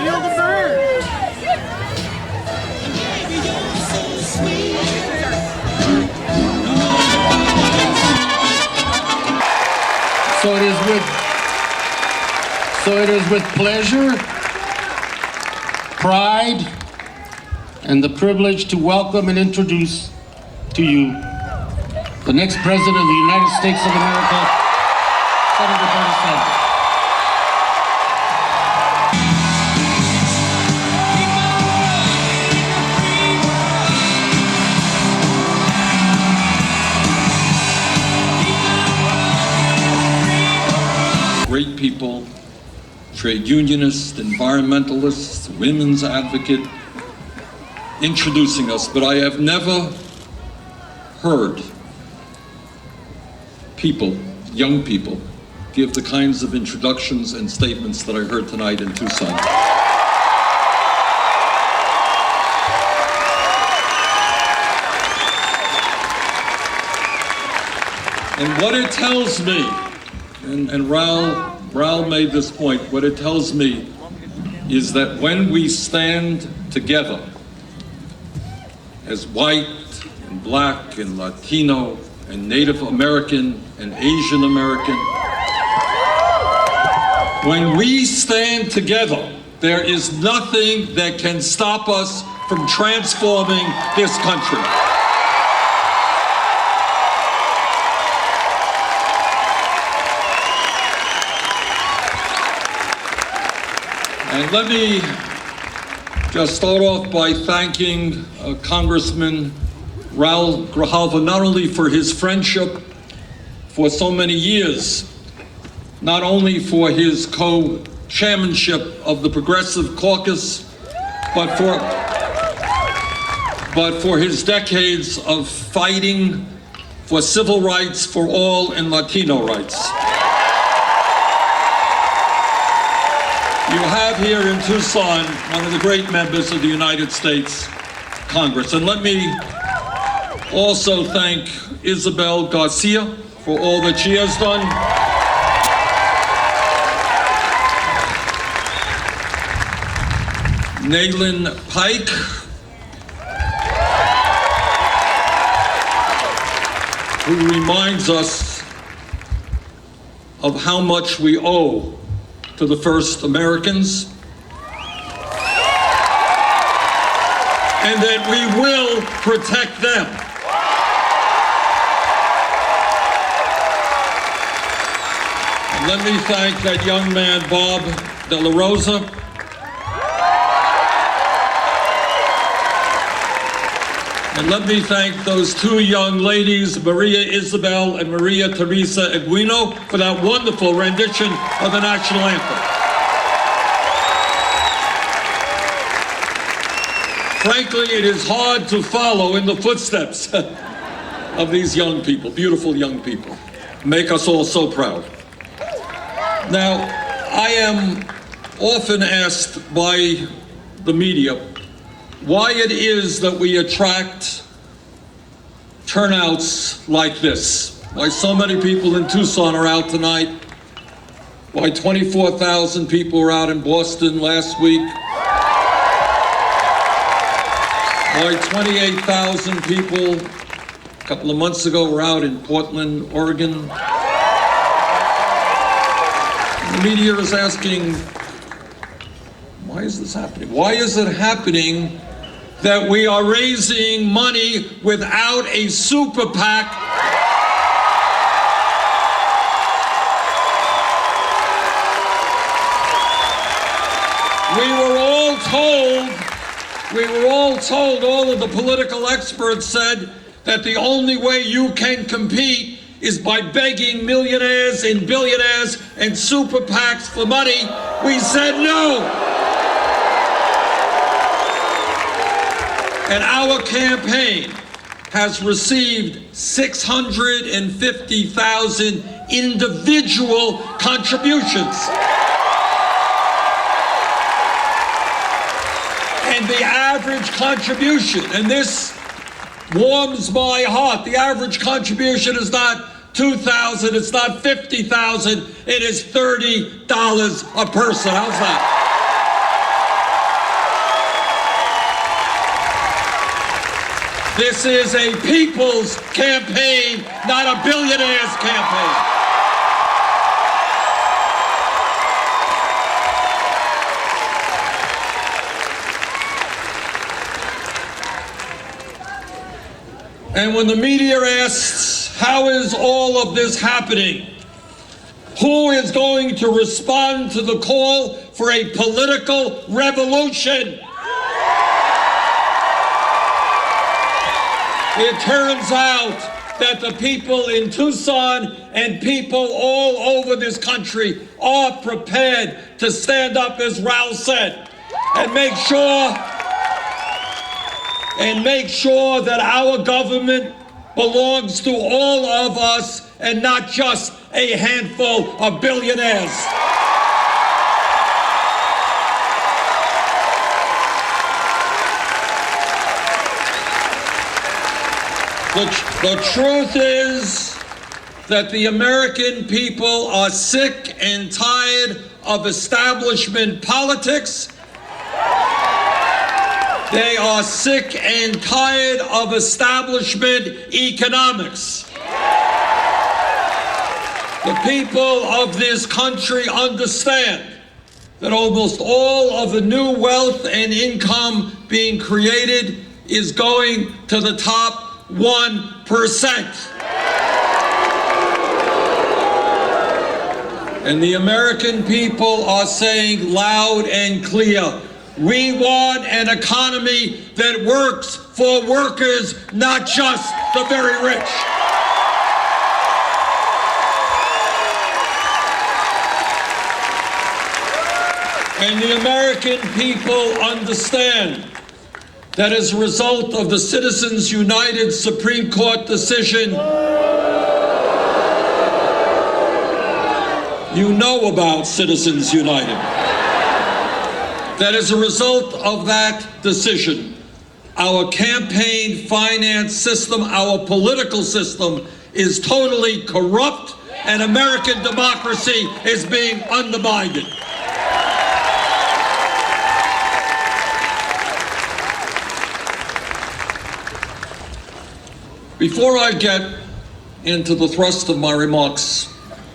field of Bern. So it is with pleasure, pride, and the privilege to welcome and introduce to you the next President of the United States of America, Senator Bernie Sanders. Great people, trade unionists, environmentalists, women's advocate, introducing us, but I have never heard people, young people, give the kinds of introductions and statements that I heard tonight in Tucson. And what it tells me, and Raul made this point, what it tells me is that when we stand together as white and black and Latino and Native American and Asian American, when we stand together, there is nothing that can stop us from transforming this country. And let me just start off by thanking Congressman Raul Grijalva, not only for his friendship for so many years, not only for his co-chairmanship of the Progressive Caucus, but for his decades of fighting for civil rights for all and Latino rights. You have here in Tucson one of the great members of the United States Congress. And let me also thank Isabel Garcia for all that she has done. Nayland Pike, who reminds us of how much we owe to the first Americans, and that we will protect them. And let me thank that young man, Bob De La Rosa. And let me thank those two young ladies, Maria Isabel and Maria Teresa Eguino, for that wonderful rendition of the national anthem. Frankly, it is hard to follow in the footsteps of these young people, beautiful young people. Make us all so proud. Now, I am often asked by the media why it is that we attract turnouts like this. Why so many people in Tucson are out tonight. Why 24,000 people were out in Boston last week. Why 28,000 people a couple of months ago were out in Portland, Oregon. The media is asking, why is this happening? Why is it happening that we are raising money without a super PAC? We were all told, all of the political experts said that the only way you can compete is by begging millionaires and billionaires and super PACs for money. We said no. And our campaign has received 650,000 individual contributions. And the average contribution, and this warms my heart, the average contribution is not $2,000, it's not $50,000, it is $30 a person. How's that? This is a people's campaign, not a billionaire's campaign. And when the media asks, how is all of this happening? Who is going to respond to the call for a political revolution? It turns out that the people in Tucson and people all over this country are prepared to stand up, as Raul said, and make sure that our government belongs to all of us and not just a handful of billionaires. The truth is that the American people are sick and tired of establishment politics. They are sick and tired of establishment economics. The people of this country understand that almost all of the new wealth and income being created is going to the top 1%. And the American people are saying loud and clear, we want an economy that works for workers, not just the very rich. And the American people understand that as a result of the Citizens United Supreme Court decision, you know about Citizens United, that as a result of that decision, our campaign finance system, our political system is totally corrupt and American democracy is being undermined. Before I get into the thrust of my remarks,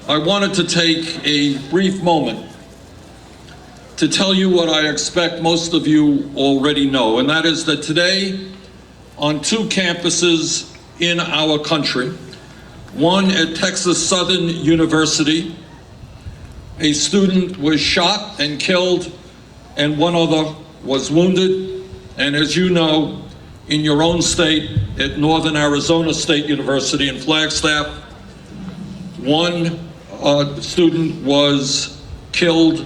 I wanted to take a brief moment to tell you what I expect most of you already know, and that is that today, on 2 campuses in our country, one at Texas Southern University, a student was shot and killed, and one other was wounded. And as you know, in your own state, at Northern Arizona State University in Flagstaff, one student was killed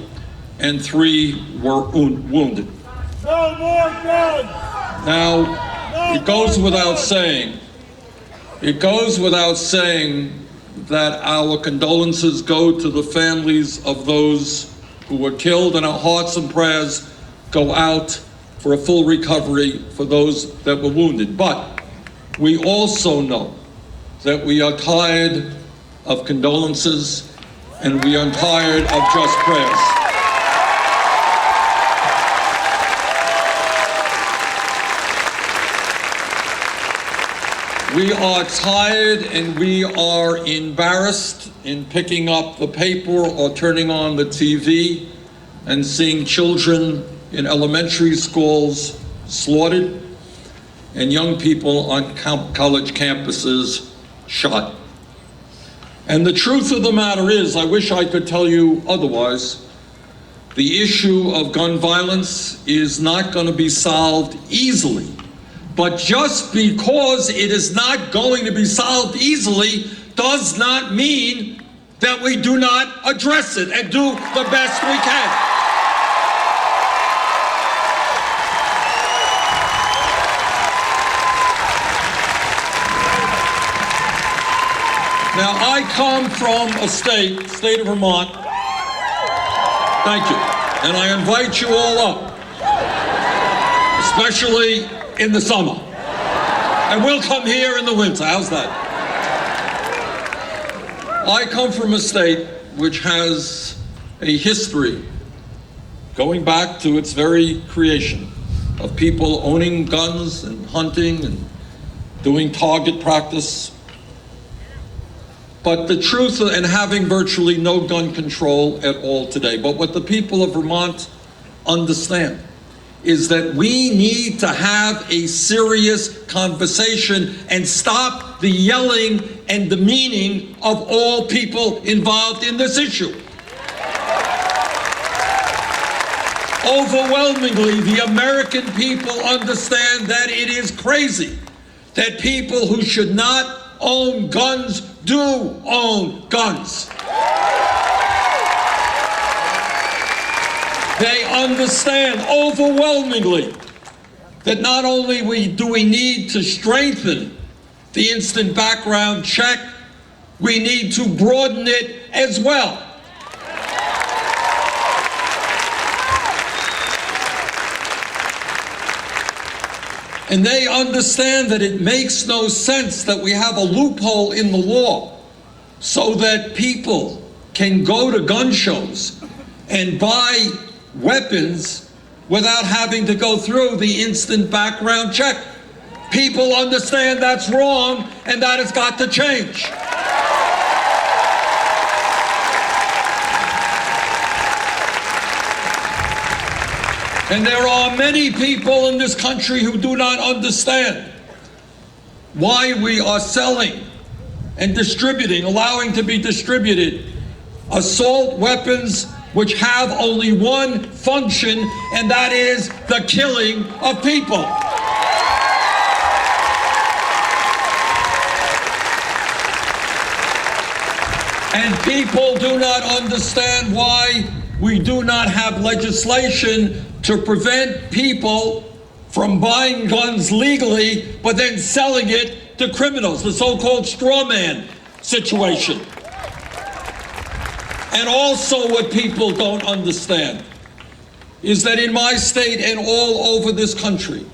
and 3 were wounded. No more guns! Now, it goes without saying that our condolences go to the families of those who were killed, and our hearts and prayers go out for a full recovery for those that were wounded. But we also know that we are tired of condolences and we are tired of just prayers. We are tired and we are embarrassed in picking up the paper or turning on the TV and seeing children in elementary schools slaughtered and young people on college campuses shot. And the truth of the matter is, I wish I could tell you otherwise, the issue of gun violence is not going to be solved easily. But just because it is not going to be solved easily does not mean that we do not address it and do the best we can. Now, I come from a state of Vermont, thank you, and I invite you all up, especially in the summer, and we'll come here in the winter. How's that? I come from a state which has a history going back to its very creation of people owning guns and hunting and doing target practice. But the truth, and having virtually no gun control at all today. But what the people of Vermont understand is that we need to have a serious conversation and stop the yelling and demeaning of all people involved in this issue. Overwhelmingly, the American people understand that it is crazy that people who should not own guns do own guns. They understand overwhelmingly that not only do we need to strengthen the instant background check, we need to broaden it as well. And they understand that it makes no sense that we have a loophole in the law so that people can go to gun shows and buy weapons without having to go through the instant background check. People understand that's wrong, and that has got to change. And there are many people in this country who do not understand why we are selling and distributing, allowing to be distributed, assault weapons which have only one function, and that is the killing of people. And people do not understand why we do not have legislation to prevent people from buying guns legally, but then selling it to criminals, the so-called straw man situation. And also what people don't understand is that in my state and all over this country,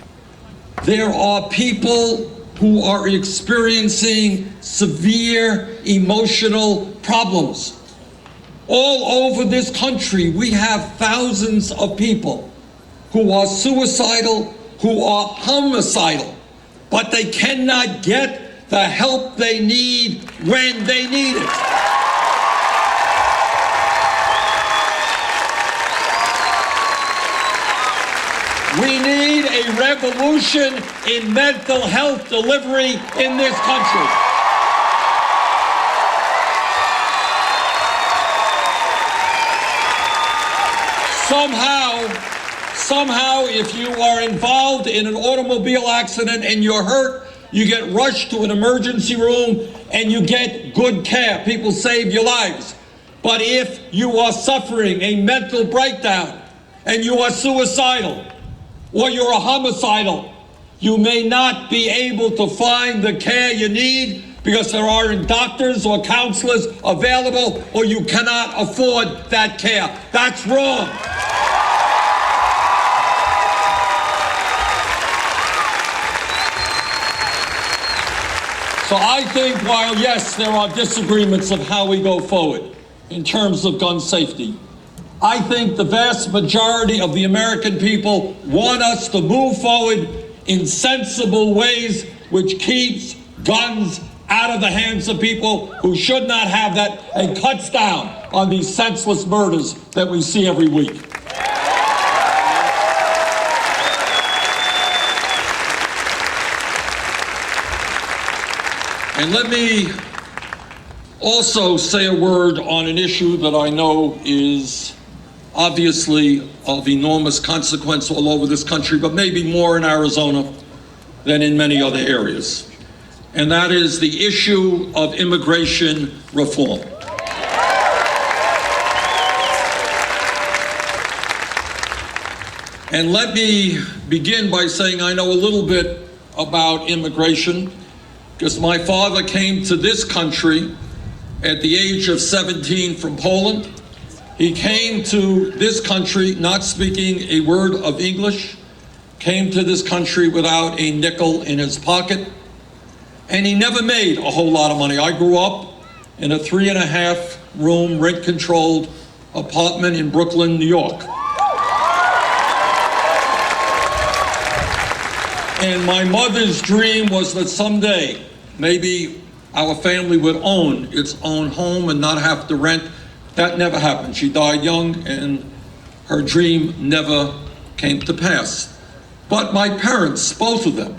there are people who are experiencing severe emotional problems. All over this country, we have thousands of people who are suicidal, who are homicidal, but they cannot get the help they need when they need it. We need a revolution in mental health delivery in this country. Somehow, if you are involved in an automobile accident and you're hurt, you get rushed to an emergency room and you get good care. People save your lives. But if you are suffering a mental breakdown and you are suicidal or you're a homicidal, you may not be able to find the care you need because there aren't doctors or counselors available, or you cannot afford that care. That's wrong. So I think while, yes, there are disagreements of how we go forward in terms of gun safety, I think the vast majority of the American people want us to move forward in sensible ways which keeps guns out of the hands of people who should not have that and cuts down on these senseless murders that we see every week. And let me also say a word on an issue that I know is obviously of enormous consequence all over this country, but maybe more in Arizona than in many other areas. And that is the issue of immigration reform. And let me begin by saying I know a little bit about immigration, because my father came to this country at the age of 17 from Poland. He came to this country not speaking a word of English, came to this country without a nickel in his pocket, and he never made a whole lot of money. I grew up in a 3.5-room rent-controlled apartment in Brooklyn, New York. And my mother's dream was that someday, maybe our family would own its own home and not have to rent. That never happened. She died young, and her dream never came to pass. But my parents, both of them,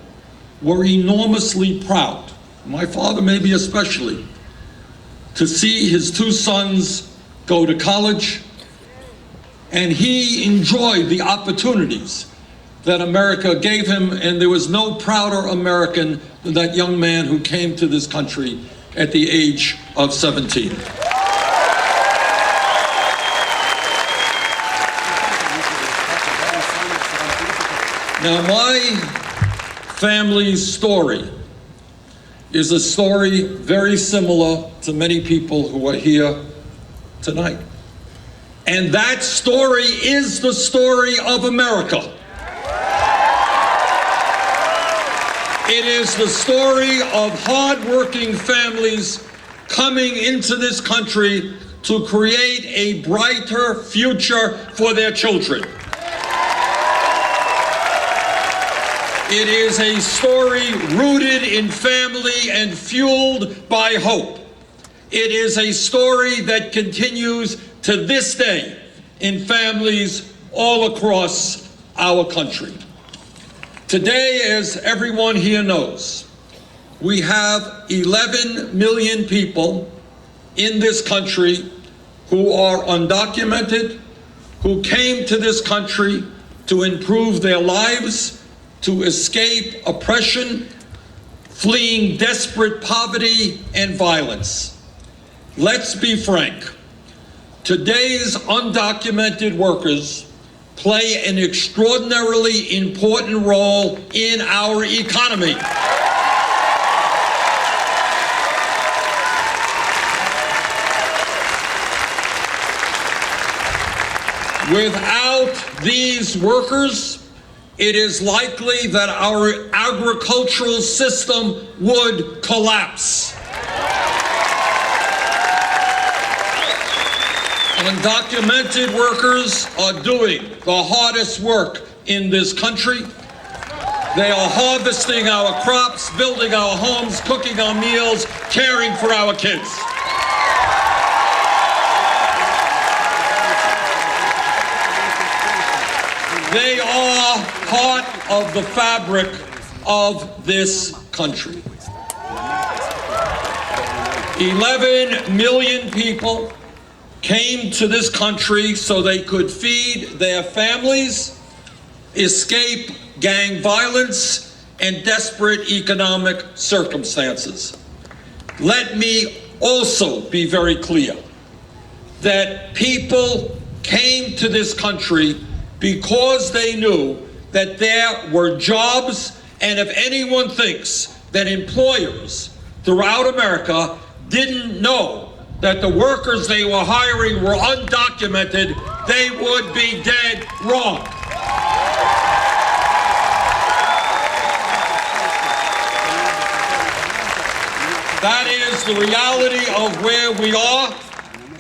were enormously proud, my father maybe especially, to see his two sons go to college, and he enjoyed the opportunities that America gave him, and there was no prouder American than that young man who came to this country at the age of 17. Now, my family's story is a story very similar to many people who are here tonight. And that story is the story of America. It is the story of hardworking families coming into this country to create a brighter future for their children. It is a story rooted in family and fueled by hope. It is a story that continues to this day in families all across our country. Today, as everyone here knows, we have 11 million people in this country who are undocumented, who came to this country to improve their lives, to escape oppression, fleeing desperate poverty and violence. Let's be frank. Today's undocumented workers play an extraordinarily important role in our economy. Without these workers, it is likely that our agricultural system would collapse. Undocumented workers are doing the hardest work in this country. They are harvesting our crops, building our homes, cooking our meals, caring for our kids. They are part of the fabric of this country. 11 million people came to this country so they could feed their families, escape gang violence, and desperate economic circumstances. Let me also be very clear that people came to this country because they knew that there were jobs, and if anyone thinks that employers throughout America didn't know that the workers they were hiring were undocumented, they would be dead wrong. That is the reality of where we are.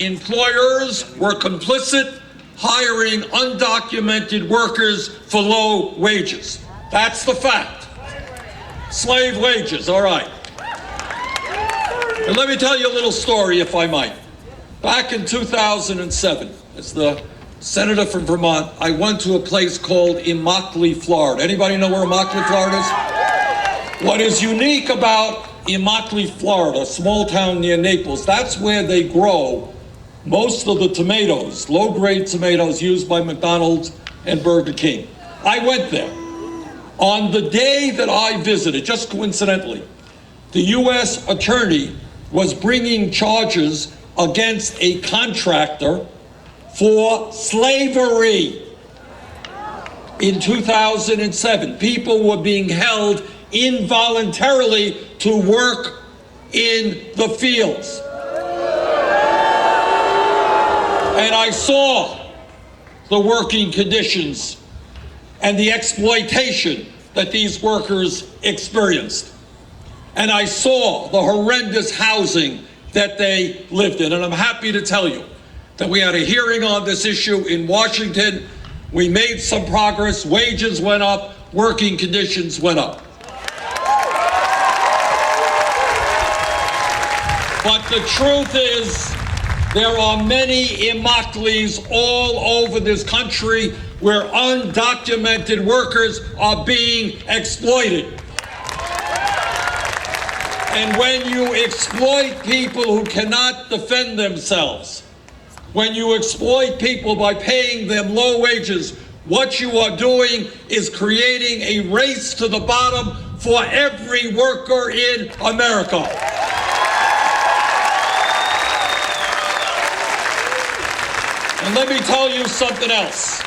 Employers were complicit, hiring undocumented workers for low wages. That's the fact. Slave wages, all right. And let me tell you a little story, if I might. Back in 2007, as the senator from Vermont, I went to a place called Immokalee, Florida. Anybody know where Immokalee, Florida is? What is unique about Immokalee, Florida, a small town near Naples, that's where they grow most of the tomatoes, low-grade tomatoes used by McDonald's and Burger King. I went there. On the day that I visited, just coincidentally, the U.S. attorney was bringing charges against a contractor for slavery. In 2007, people were being held involuntarily to work in the fields. And I saw the working conditions and the exploitation that these workers experienced. And I saw the horrendous housing that they lived in. And I'm happy to tell you that we had a hearing on this issue in Washington. We made some progress. Wages went up. working conditions went up. But the truth is, there are many Imaklis all over this country where undocumented workers are being exploited. And when you exploit people who cannot defend themselves, when you exploit people by paying them low wages, what you are doing is creating a race to the bottom for every worker in America. And let me tell you something else.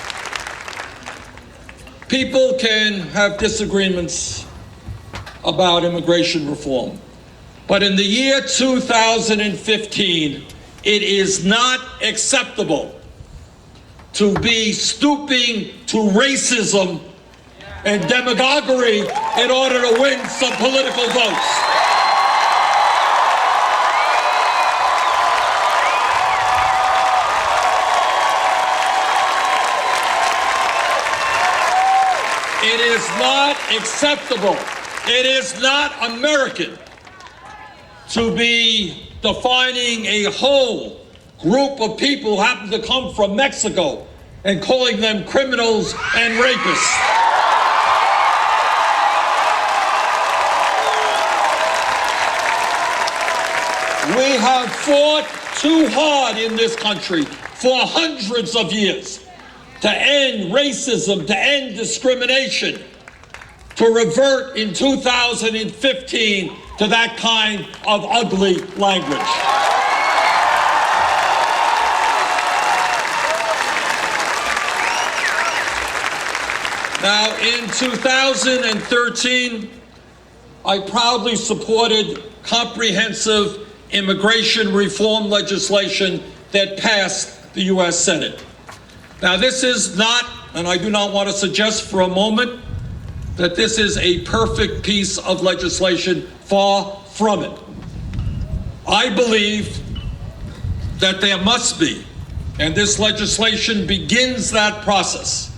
People can have disagreements about immigration reform, but in the year 2015, it is not acceptable to be stooping to racism and demagoguery in order to win some political votes. It is not acceptable. It is not American to be defining a whole group of people who happen to come from Mexico and calling them criminals and rapists. We have fought too hard in this country for hundreds of years to end racism, to end discrimination, to revert in 2015 to that kind of ugly language. Now, in 2013, I proudly supported comprehensive immigration reform legislation that passed the U.S. Senate. Now, this is not, and I do not want to suggest for a moment that this is a perfect piece of legislation. Far from it. I believe that there must be, and this legislation begins that process,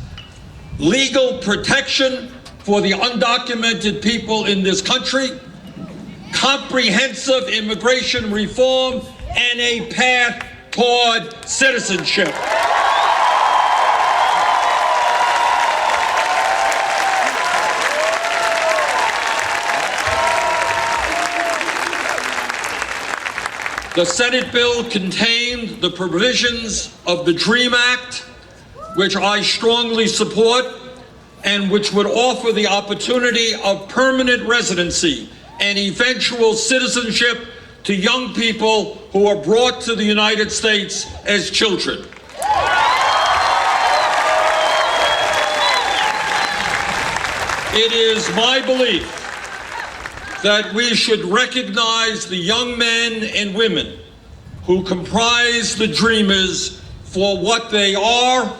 legal protection for the undocumented people in this country, comprehensive immigration reform, and a path toward citizenship. The Senate bill contained the provisions of the DREAM Act, which I strongly support, and which would offer the opportunity of permanent residency and eventual citizenship to young people who are brought to the United States as children. It is my belief that we should recognize the young men and women who comprise the Dreamers for what they are,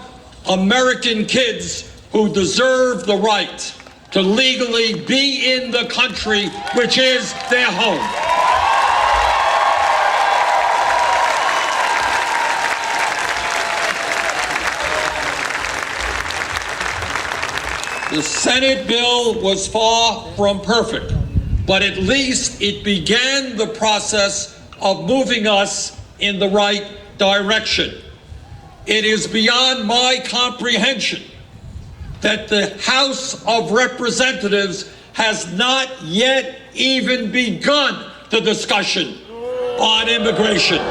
American kids who deserve the right to legally be in the country which is their home. The Senate bill was far from perfect, but at least it began the process of moving us in the right direction. It is beyond my comprehension that the House of Representatives has not yet even begun the discussion on immigration.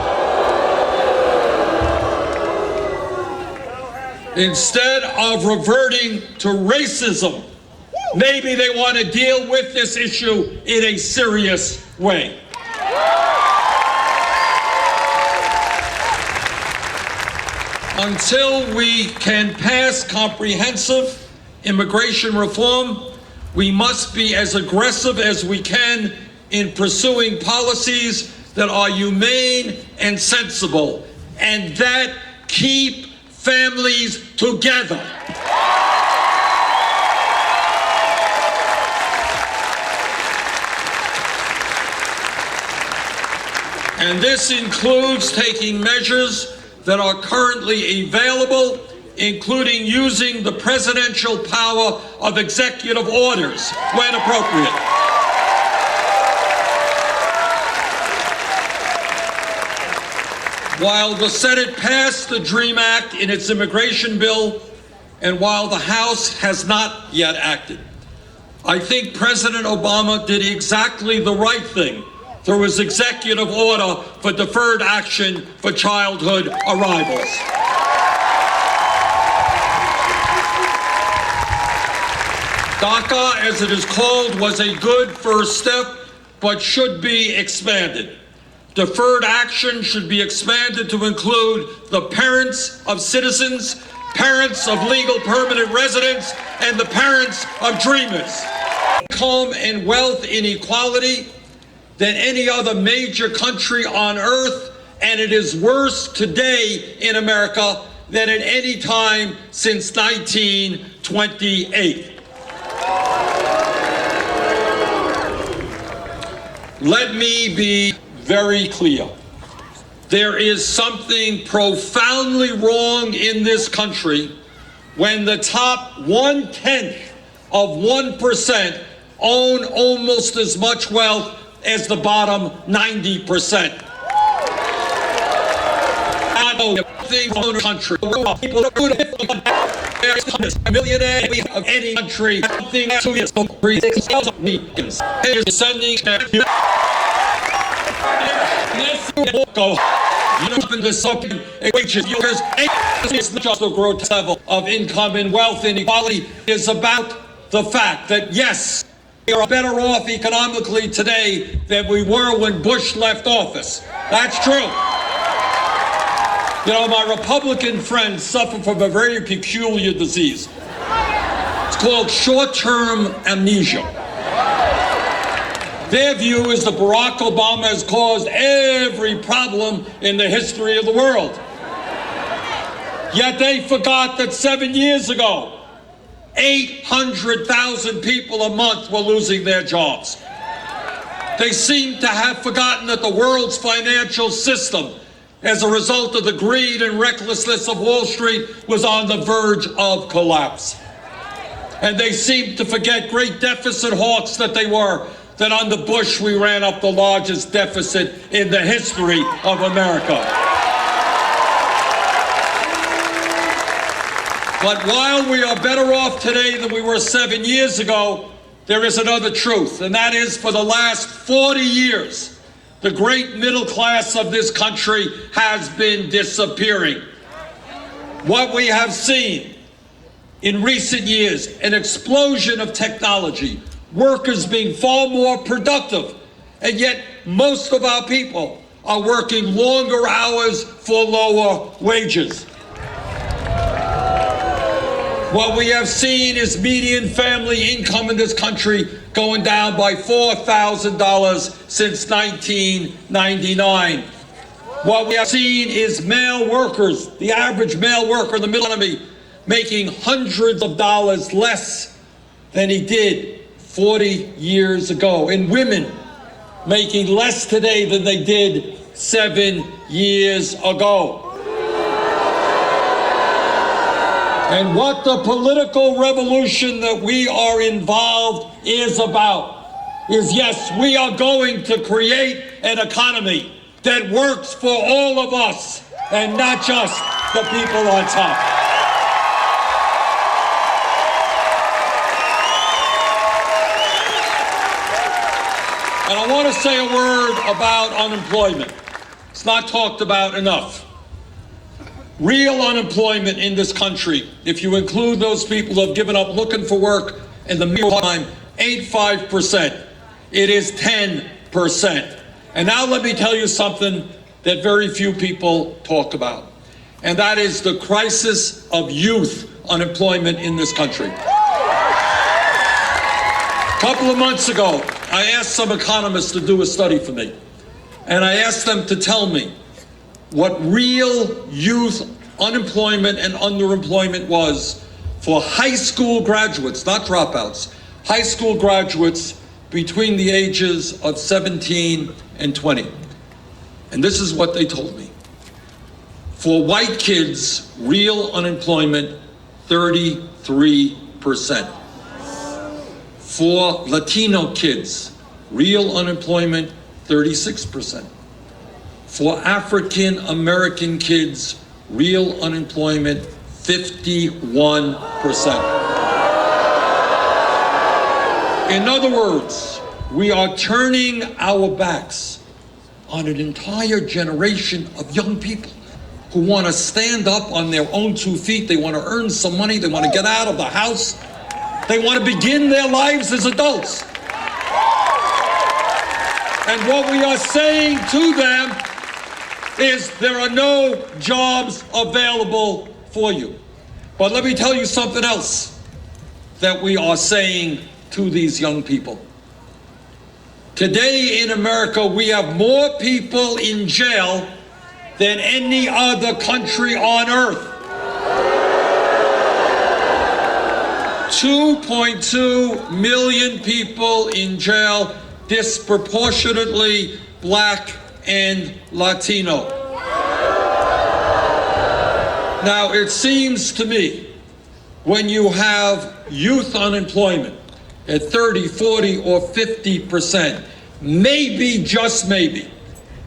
Instead of reverting to racism, maybe they want to deal with this issue in a serious way. Until we can pass comprehensive immigration reform, we must be as aggressive as we can in pursuing policies that are humane and sensible, and that keep families together. And this includes taking measures that are currently available including using the presidential power of executive orders when appropriate. While the Senate passed the DREAM Act in its immigration bill, and while the House has not yet acted, I think President Obama did exactly the right thing through his executive order for deferred action for childhood arrivals. DACA, as it is called, was a good first step, but should be expanded. Deferred action should be expanded to include the parents of citizens, parents of legal permanent residents, and the parents of dreamers. Income and wealth inequality than any other major country on earth, and it is worse today in America than at any time since 1928. Let me be very clear. There is something profoundly wrong in this country when the top 1/10 of 1% own almost as much wealth as the bottom 90%. I know things in the country. People are a millionaire of any country. Something to is sending go. You know, in this open wages, it's not just a growth level of income and wealth inequality. It's about the fact that, yes, we are better off economically today than we were when Bush left office. That's true. You know, my Republican friends suffer from a very peculiar disease. It's called short-term amnesia. Their view is that Barack Obama has caused every problem in the history of the world. Yet they forgot that 7 years ago, 800,000 people a month were losing their jobs. They seem to have forgotten that the world's financial system, as a result of the greed and recklessness of Wall Street, was on the verge of collapse. And they seem to forget, great deficit hawks that they were, that under Bush we ran up the largest deficit in the history of America. But while we are better off today than we were 7 years ago, there is another truth, and that is for the last 40 years, the great middle class of this country has been disappearing. What we have seen in recent years, an explosion of technology, workers being far more productive, and yet most of our people are working longer hours for lower wages. What we have seen is median family income in this country going down by $4,000 since 1999. What we have seen is male workers, the average male worker in the middle economy, making hundreds of dollars less than he did 40 years ago, and women making less today than they did 7 years ago. And what the political revolution that we are involved is about is, yes, we are going to create an economy that works for all of us and not just the people on top. And I want to say a word about unemployment. It's not talked about enough. Real unemployment in this country, if you include those people who have given up looking for work in the meantime, ain't 5%. It is 10%. And now let me tell you something that very few people talk about, and that is the crisis of youth unemployment in this country. A couple of months ago, I asked some economists to do a study for me, and I asked them to tell me what real youth unemployment and underemployment was for high school graduates, not dropouts, high school graduates between the ages of 17 and 20. And this is what they told me. For white kids, real unemployment, 33%. For Latino kids, real unemployment, 36%. For African American kids, real unemployment, 51%. In other words, we are turning our backs on an entire generation of young people who want to stand up on their own 2 feet. They want to earn some money. They want to get out of the house. They want to begin their lives as adults. And what we are saying to them is there are no jobs available for you. But let me tell you something else that we are saying to these young people. Today in America, we have more people in jail than any other country on earth. 2.2 million people in jail, disproportionately Black and Latino. Now, it seems to me when you have youth unemployment at 30, 40, or 50%, maybe, just maybe,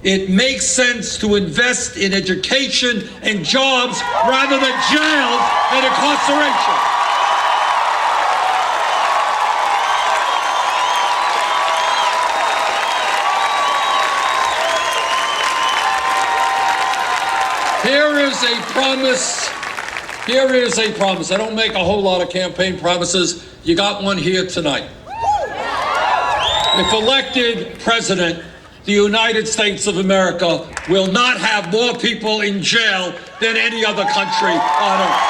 it makes sense to invest in education and jobs rather than jails and incarceration. Here is a promise. Here is a promise. I don't make a whole lot of campaign promises. You got one here tonight. If elected president, the United States of America will not have more people in jail than any other country on earth.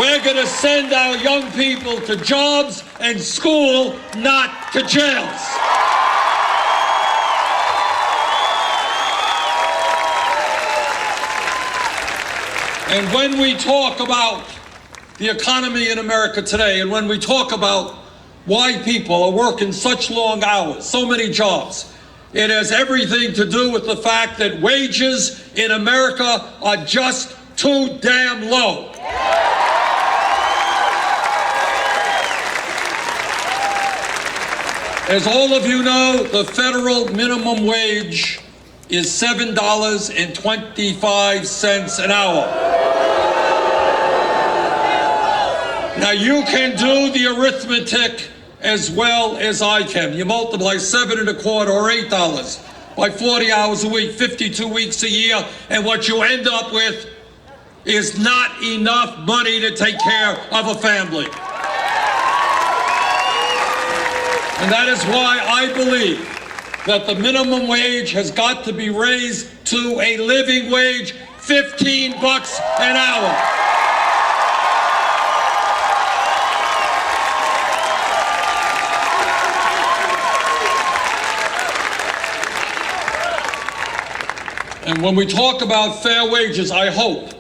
We're going to send our young people to jobs and school, not to jails. And when we talk about the economy in America today, and when we talk about why people are working such long hours, so many jobs, it has everything to do with the fact that wages in America are just too damn low. As all of you know, the federal minimum wage is $7.25 an hour. Now you can do the arithmetic as well as I can. You multiply 7.25 or $8 by 40 hours a week, 52 weeks a year, and what you end up with is not enough money to take care of a family. And that is why I believe that the minimum wage has got to be raised to a living wage, $15 an hour. And when we talk about fair wages, I hope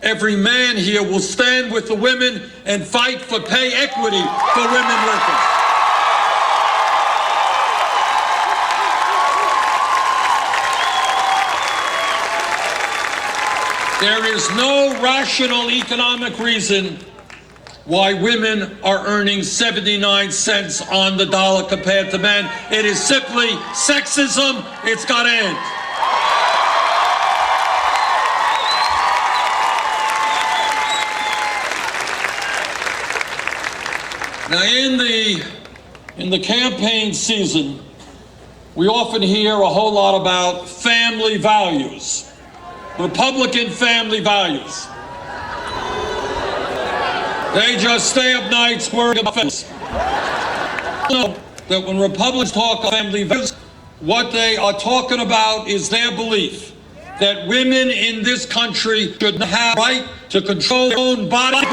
every man here will stand with the women and fight for pay equity for women workers. There is no rational economic reason why women are earning 79 cents on the dollar compared to men. It is simply sexism. It's got to end. Now, in the campaign season, we often hear a whole lot about family values. Republican family values. They just stay up nights worrying about families. Know that when Republicans talk about family values, what they are talking about is their belief that women in this country should have the right to control their own body.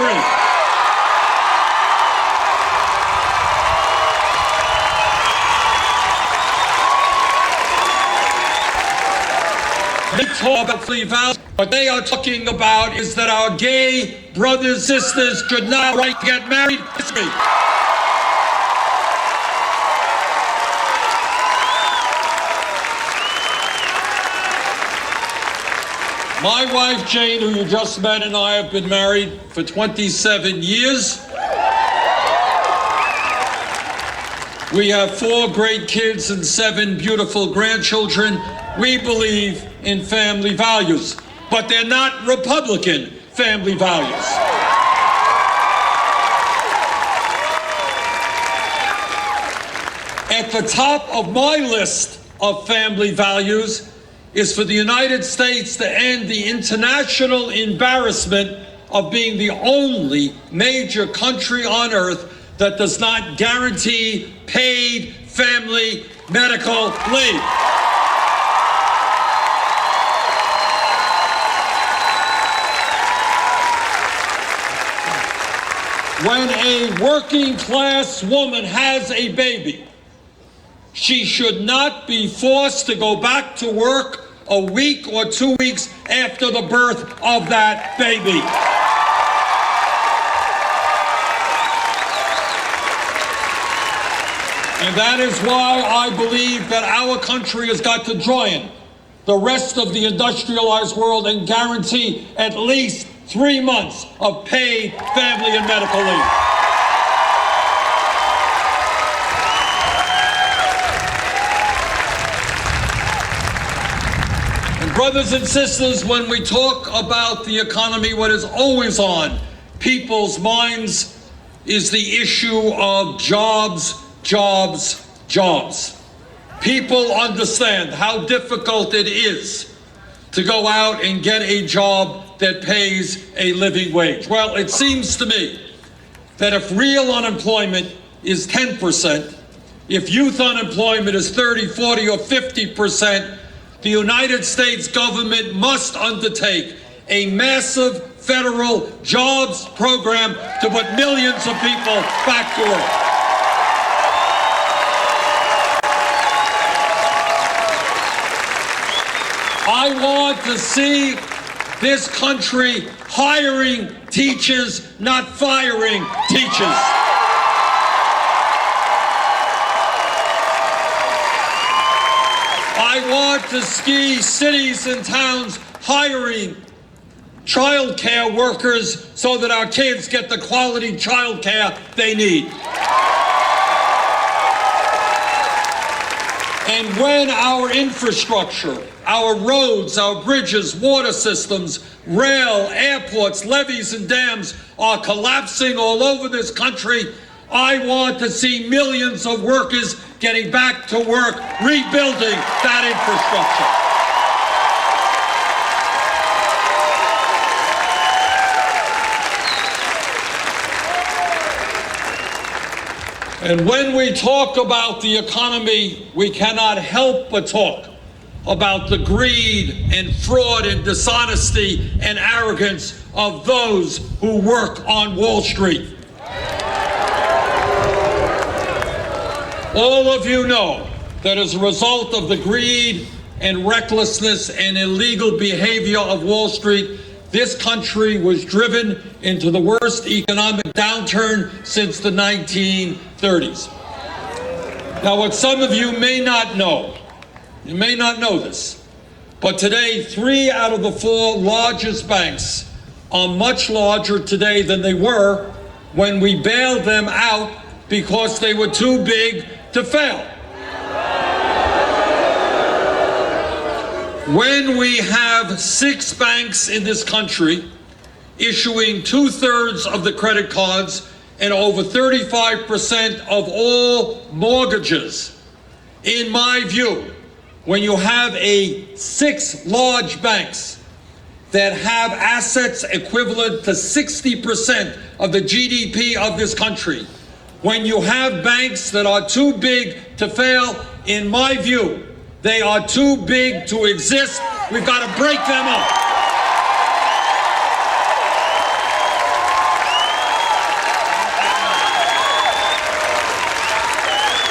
They talk about family values. What they are talking about is that our gay brothers and sisters should not have the right to get married. My wife, Jane, who you just met, and I have been married for 27 years. We have 4 great kids and 7 beautiful grandchildren. We believe in family values, but they're not Republican family values. At the top of my list of family values is for the United States to end the international embarrassment of being the only major country on earth that does not guarantee paid family medical leave. When a working class woman has a baby, she should not be forced to go back to work a week or 2 weeks after the birth of that baby. And that is why I believe that our country has got to join the rest of the industrialized world and guarantee at least 3 months of paid family and medical leave. And brothers and sisters, when we talk about the economy, what is always on people's minds is the issue of jobs, jobs, jobs. People understand how difficult it is to go out and get a job that pays a living wage. Well, it seems to me that if real unemployment is 10%, if youth unemployment is 30, 40, or 50%, the United States government must undertake a massive federal jobs program to put millions of people back to work. I want to see this country hiring teachers, not firing teachers. I want to see cities and towns hiring child care workers so that our kids get the quality child care they need. And when our infrastructure, our roads, our bridges, water systems, rail, airports, levees, and dams are collapsing all over this country, I want to see millions of workers getting back to work, rebuilding that infrastructure. And when we talk about the economy, we cannot help but talk about the greed and fraud and dishonesty and arrogance of those who work on Wall Street. All of you know that as a result of the greed and recklessness and illegal behavior of Wall Street, this country was driven into the worst economic downturn since the 1930s. Now, what some of you may not know, you may not know this, but today 3 out of the 4 largest banks are much larger today than they were when we bailed them out because they were too big to fail. When we have 6 banks in this country issuing 2/3 of the credit cards and over 35% of all mortgages, in my view, when you have 6 large banks that have assets equivalent to 60% of the GDP of this country, when you have banks that are too big to fail, in my view, they are too big to exist. We've got to break them up.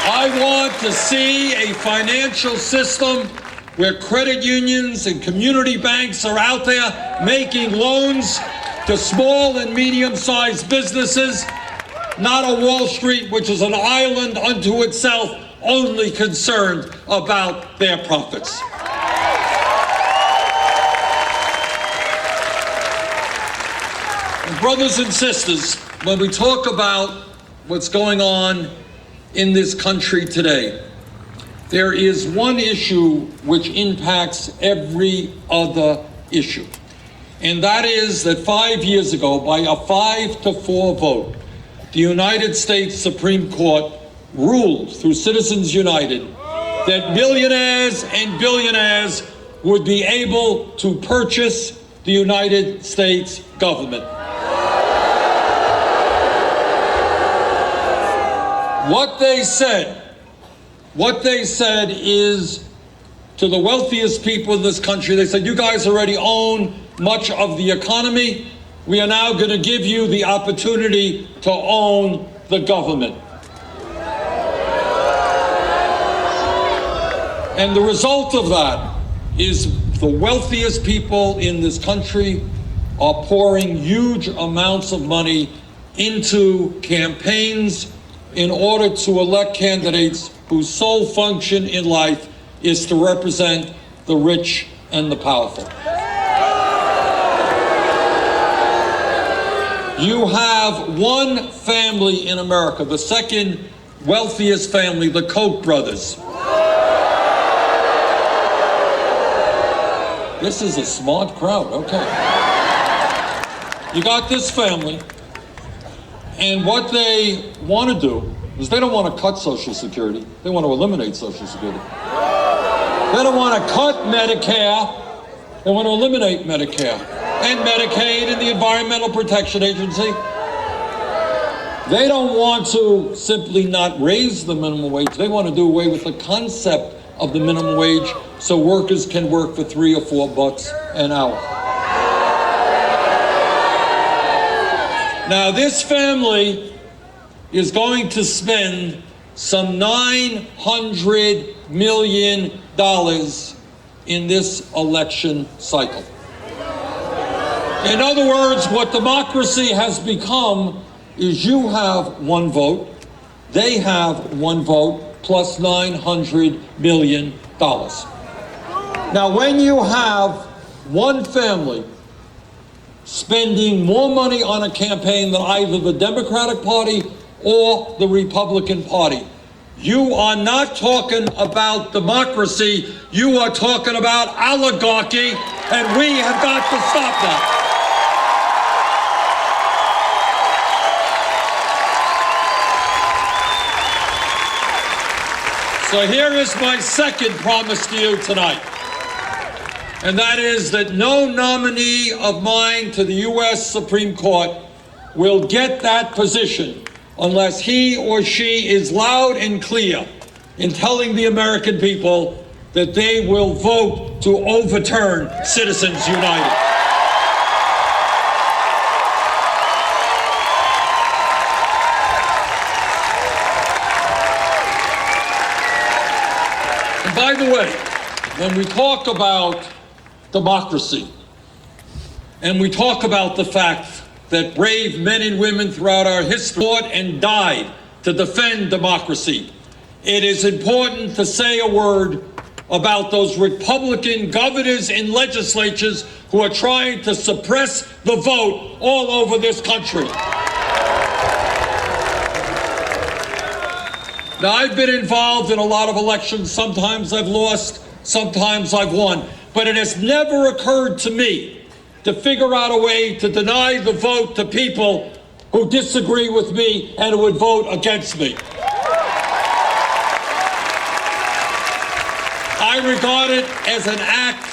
I want to see a financial system where credit unions and community banks are out there making loans to small and medium-sized businesses, not a Wall Street, which is an island unto itself, only concerned about their profits. brothers and sisters, when we talk about what's going on in this country today, there is one issue which impacts every other issue. And that is that 5 years ago, by a 5-4 vote, the United States Supreme Court ruled through Citizens United that millionaires and billionaires would be able to purchase the United States government. What they said is to the wealthiest people in this country, they said, you guys already own much of the economy. We are now going to give you the opportunity to own the government. And the result of that is the wealthiest people in this country are pouring huge amounts of money into campaigns in order to elect candidates whose sole function in life is to represent the rich and the powerful. You have one family in America, the second wealthiest family, the Koch brothers. This is a smart crowd, okay. You got this family, and what they want to do is they don't want to cut Social Security. They want to eliminate Social Security. They don't want to cut Medicare. They want to eliminate Medicare and Medicaid and the Environmental Protection Agency. They don't want to simply not raise the minimum wage. They want to do away with the concept of the minimum wage so workers can work for $3 or $4 an hour. Now, this family is going to spend some $900 million in this election cycle. In other words, what democracy has become is you have one vote, they have one vote, plus $900 million. Now, when you have one family spending more money on a campaign than either the Democratic Party or the Republican Party, you are not talking about democracy, you are talking about oligarchy, and we have got to stop that. So here is my second promise to you tonight, and that is that no nominee of mine to the U.S. Supreme Court will get that position unless he or she is loud and clear in telling the American people that they will vote to overturn Citizens United. And by the way, when we talk about democracy, and we talk about the fact that brave men and women throughout our history fought and died to defend democracy, it is important to say a word about those Republican governors and legislatures who are trying to suppress the vote all over this country. Now, I've been involved in a lot of elections. Sometimes I've lost, sometimes I've won. But it has never occurred to me to figure out a way to deny the vote to people who disagree with me and who would vote against me. I regard it as an act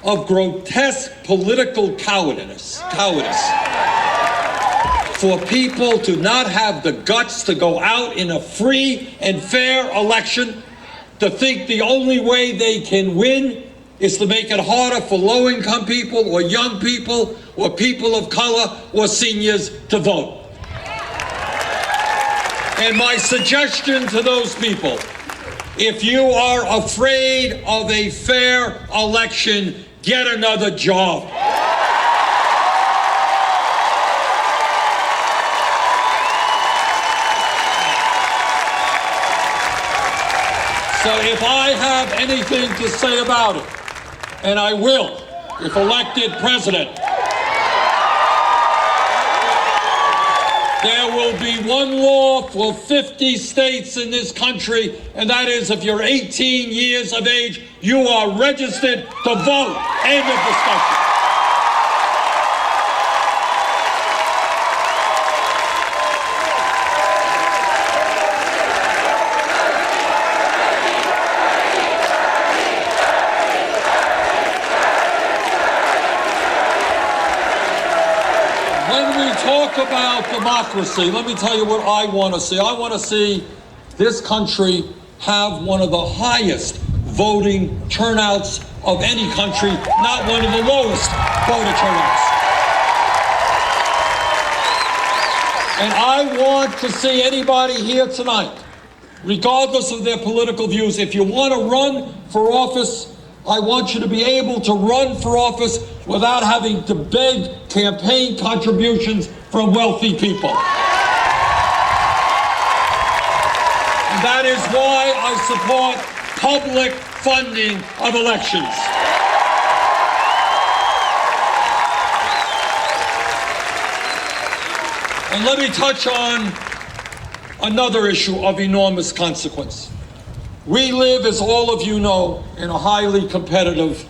of grotesque political cowardice for people to not have the guts to go out in a free and fair election, to think the only way they can win is to make it harder for low-income people or young people or people of color or seniors to vote. And my suggestion to those people, if you are afraid of a fair election, get another job. So if I have anything to say about it, and I will, if elected president, will be one law for 50 states in this country, and that is if you're 18 years of age, you are registered to vote. End of discussion. When we talk about democracy, let me tell you what I want to see. I want to see this country have one of the highest voting turnouts of any country, not one of the lowest voter turnouts. And I want to see anybody here tonight, regardless of their political views, if you want to run for office, I want you to be able to run for office without having to beg campaign contributions from wealthy people. And that is why I support public funding of elections. And let me touch on another issue of enormous consequence. We live, as all of you know, in a highly competitive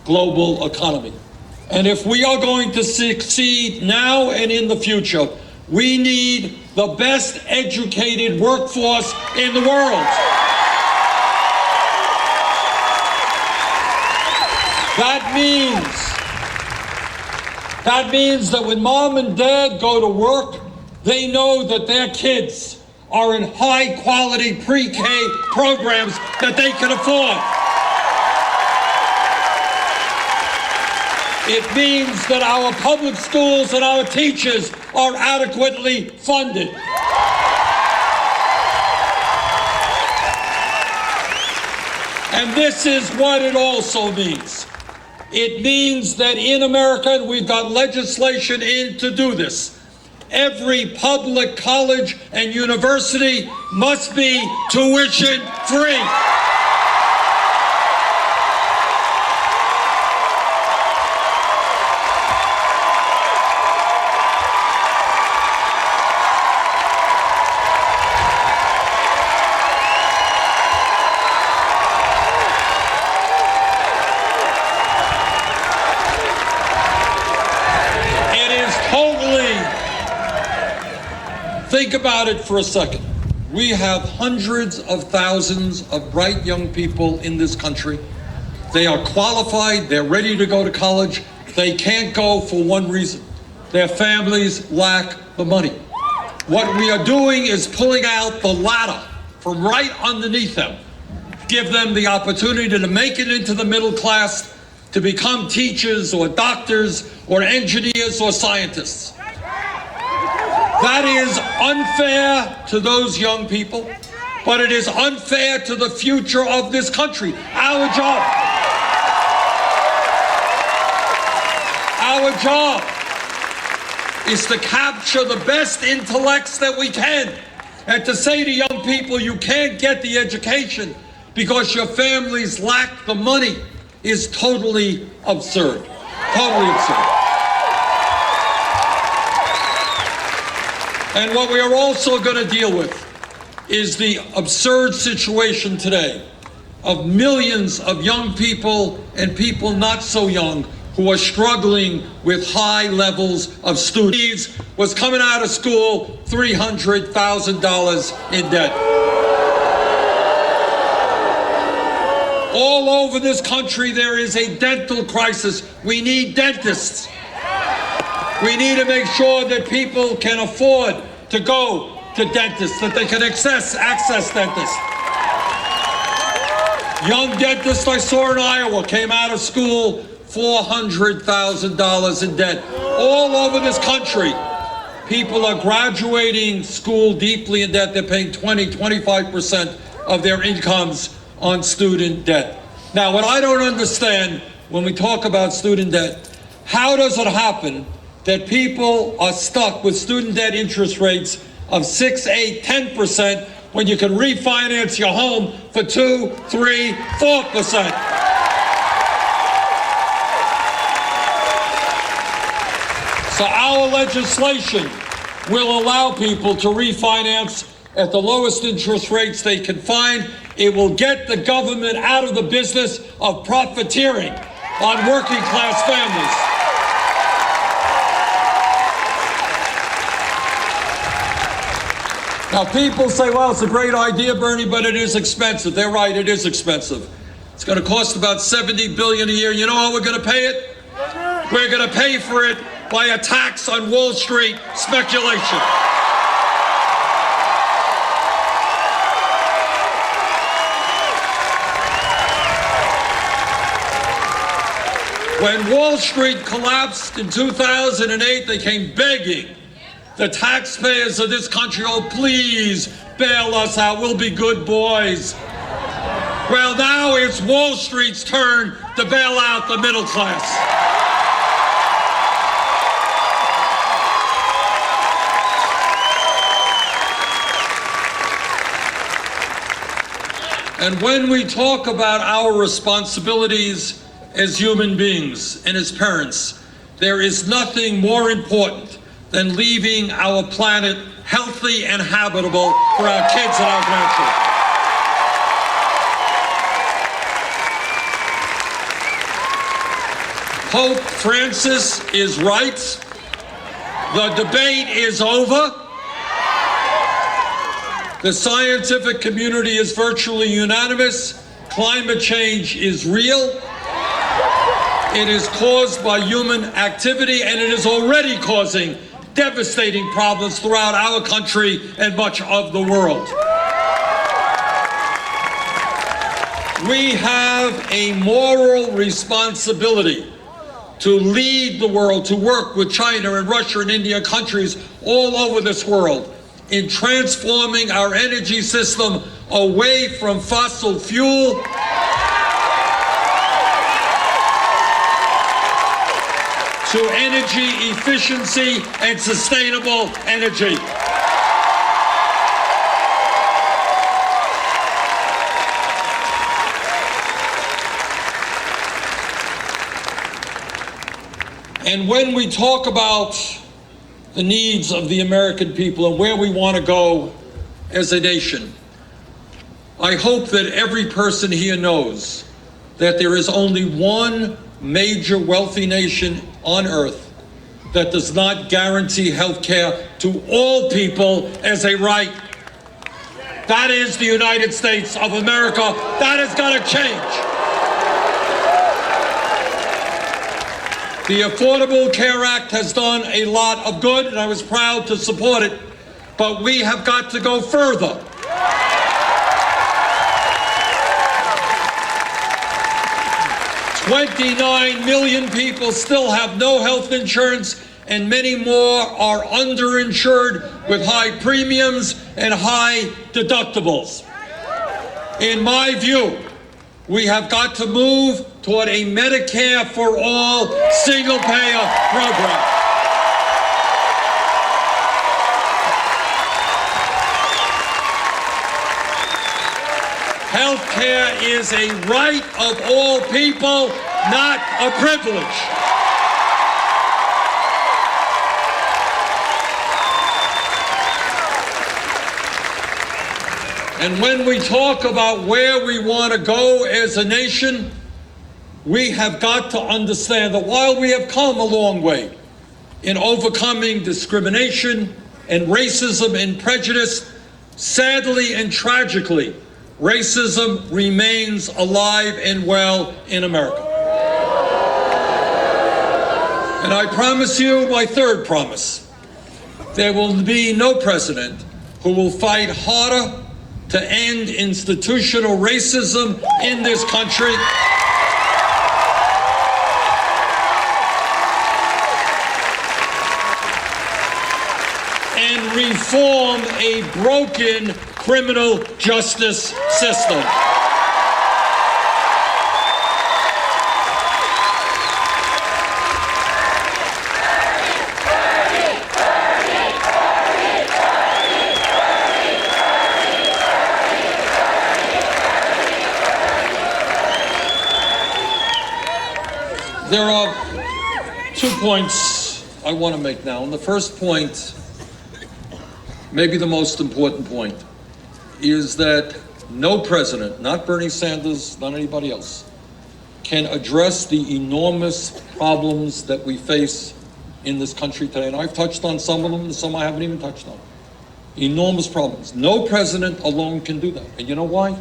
global economy. And if we are going to succeed now and in the future, we need the best educated workforce in the world. That means that when mom and dad go to work, they know that their kids are in high-quality pre-K programs that they can afford. It means that our public schools and our teachers are adequately funded. And this is what it also means. It means that in America, and we've got legislation in to do this, every public college and university must be tuition free. Think about it for a second. We have hundreds of thousands of bright young people in this country. They are qualified, they're ready to go to college. They can't go for one reason. Their families lack the money. What we are doing is pulling out the ladder from right underneath them. Give them the opportunity to make it into the middle class, to become teachers or doctors or engineers or scientists. That is unfair to those young people, but it is unfair to the future of this country. Our job is to capture the best intellects that we can, and to say to young people, you can't get the education because your families lack the money is totally absurd. Totally absurd. And what we are also going to deal with is the absurd situation today of millions of young people and people not so young who are struggling with high levels of student needs, was coming out of school $300,000 in debt. All over this country there is a dental crisis. We need dentists. We need to make sure that people can afford to go to dentists, that they can access dentists. Young dentists I saw in Iowa came out of school $400,000 in debt. All over this country, people are graduating school deeply in debt. They're paying 25% of their incomes on student debt. Now, what I don't understand when we talk about student debt, how does it happen that people are stuck with student debt interest rates of 6, 8, 10% when you can refinance your home for 2, 3, 4%? So our legislation will allow people to refinance at the lowest interest rates they can find. It will get the government out of the business of profiteering on working class families. Now, people say, well, it's a great idea, Bernie, but it is expensive. They're right, it is expensive. It's going to cost about $70 billion a year. You know how we're going to pay it? We're going to pay for it by a tax on Wall Street speculation. When Wall Street collapsed in 2008, they came begging the taxpayers of this country, oh, please bail us out, we'll be good boys. Well, now it's Wall Street's turn to bail out the middle class. And when we talk about our responsibilities as human beings and as parents, there is nothing more important than leaving our planet healthy and habitable for our kids and our grandchildren. Pope Francis is right. The debate is over. The scientific community is virtually unanimous. Climate change is real. It is caused by human activity, and it is already causing devastating problems throughout our country and much of the world. We have a moral responsibility to lead the world, to work with China and Russia and India, countries all over this world, in transforming our energy system away from fossil fuel to energy efficiency and sustainable energy. And when we talk about the needs of the American people and where we want to go as a nation, I hope that every person here knows that there is only one major wealthy nation on earth that does not guarantee health care to all people as a right. That is the United States of America. That has got to change. The Affordable Care Act has done a lot of good, and I was proud to support it, but we have got to go further. $29 million people still have no health insurance, and many more are underinsured with high premiums and high deductibles. In my view, we have got to move toward a Medicare for all single-payer program. Health care is a right of all people, not a privilege. And when we talk about where we want to go as a nation, we have got to understand that while we have come a long way in overcoming discrimination and racism and prejudice, sadly and tragically, racism remains alive and well in America. And I promise you my third promise: there will be no president who will fight harder to end institutional racism in this country and reform a broken criminal justice system. There are 2 points I want to make now. And the first point maybe the most important point, is that no president, not Bernie Sanders, not anybody else, can address the enormous problems that we face in this country today. And I've touched on some of them, and some I haven't even touched on. Enormous problems. No president alone can do that. And you know why?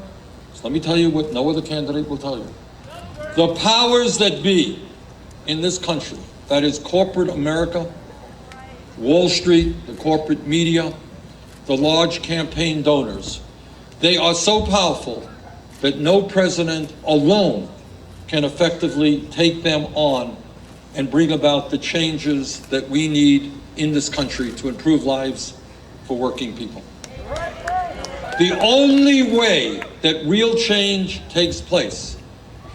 So let me tell you what no other candidate will tell you. The powers that be in this country, that is corporate America, Wall Street, the corporate media, the large campaign donors, they are so powerful that no president alone can effectively take them on and bring about the changes that we need in this country to improve lives for working people. The only way that real change takes place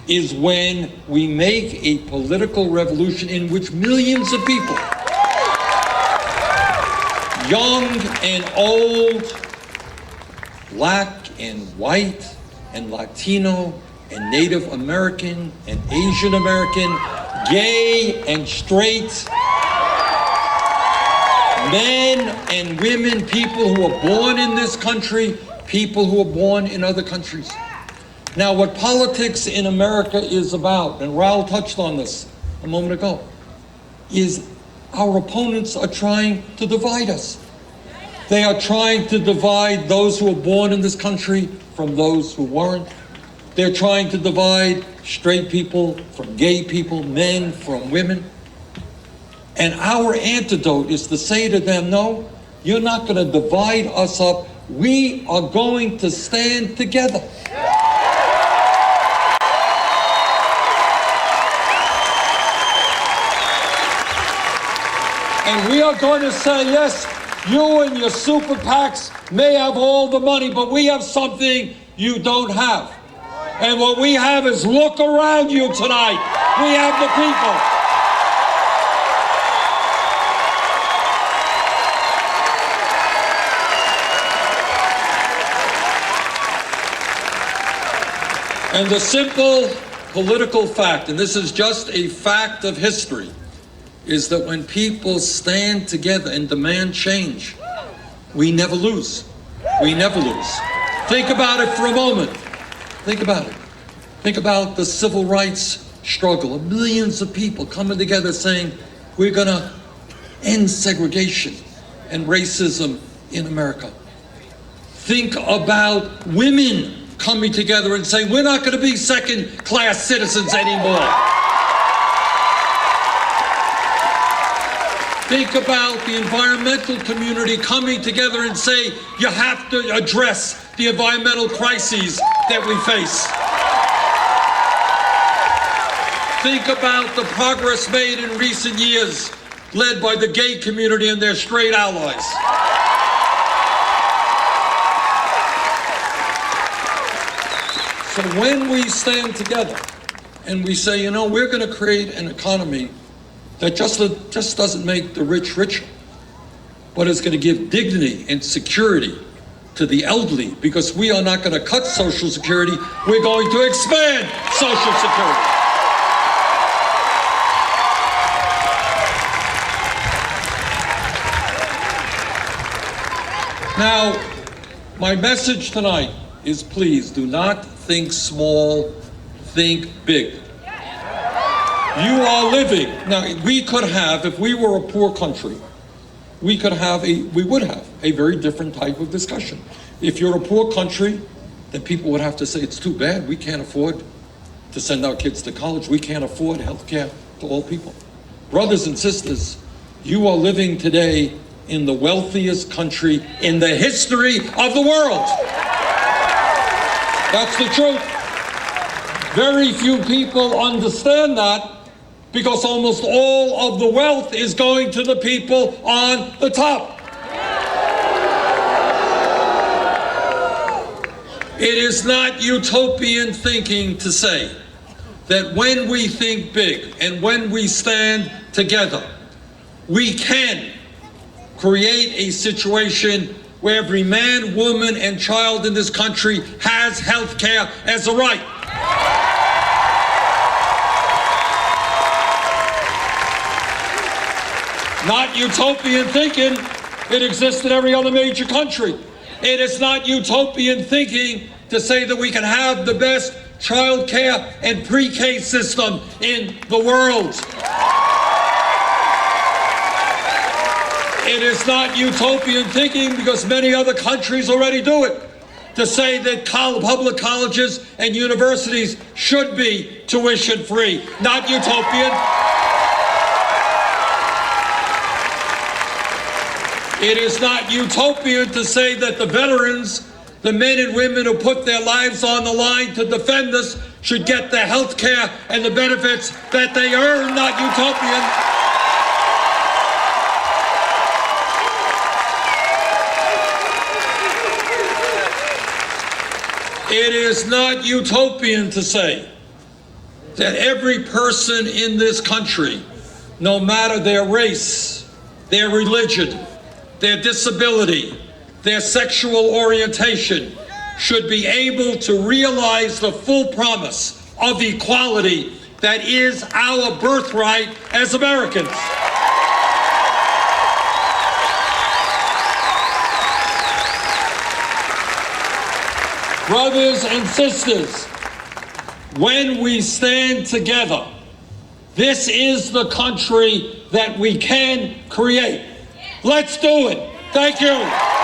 is when we make a political revolution in which millions of people, young and old, black and white and Latino and Native American and Asian American, gay and straight, men and women, people who are born in this country, people who are born in other countries. Now, what politics in America is about, and Raul touched on this a moment ago, is our opponents are trying to divide us. They are trying to divide those who were born in this country from those who weren't. They're trying to divide straight people from gay people, men from women. And our antidote is to say to them, no, you're not going to divide us up. We are going to stand together. And we are going to say, yes, you and your super PACs may have all the money, but we have something you don't have. And what we have is, look around you tonight. We have the people. And the simple political fact, and this is just a fact of history, is that when people stand together and demand change, we never lose. We never lose. Think about it for a moment. Think about it. Think about the civil rights struggle of millions of people coming together saying, we're going to end segregation and racism in America. Think about women coming together and saying, we're not going to be second-class citizens anymore. Think about the environmental community coming together and say, you have to address the environmental crises that we face. Think about the progress made in recent years, led by the gay community and their straight allies. So when we stand together and we say, you know, we're going to create an economy that just doesn't make the rich richer, but is going to give dignity and security to the elderly, because we are not going to cut Social Security, we're going to expand Social Security. Now, my message tonight is, please do not think small, think big. You are living. Now, we could have, if we were a poor country, we would have a very different type of discussion. If you're a poor country, then people would have to say, it's too bad, we can't afford to send our kids to college. We can't afford health care to all people. Brothers and sisters, you are living today in the wealthiest country in the history of the world. That's the truth. Very few people understand that, because almost all of the wealth is going to the people on the top. It is not utopian thinking to say that when we think big and when we stand together, we can create a situation where every man, woman, and child in this country has health care as a right. Not utopian thinking, It exists in every other major country. It is not utopian thinking to say that we can have the best child care and pre-K system in the world. It is not utopian thinking, because many other countries already do it, to say that public colleges and universities should be tuition-free. Not utopian. It is not utopian to say that the veterans, the men and women who put their lives on the line to defend us, should get the health care and the benefits that they earn. Not utopian. It is not utopian to say that every person in this country, no matter their race, their religion, their disability, their sexual orientation, should be able to realize the full promise of equality that is our birthright as Americans. Brothers and sisters, when we stand together, this is the country that we can create. Let's do it. Thank you.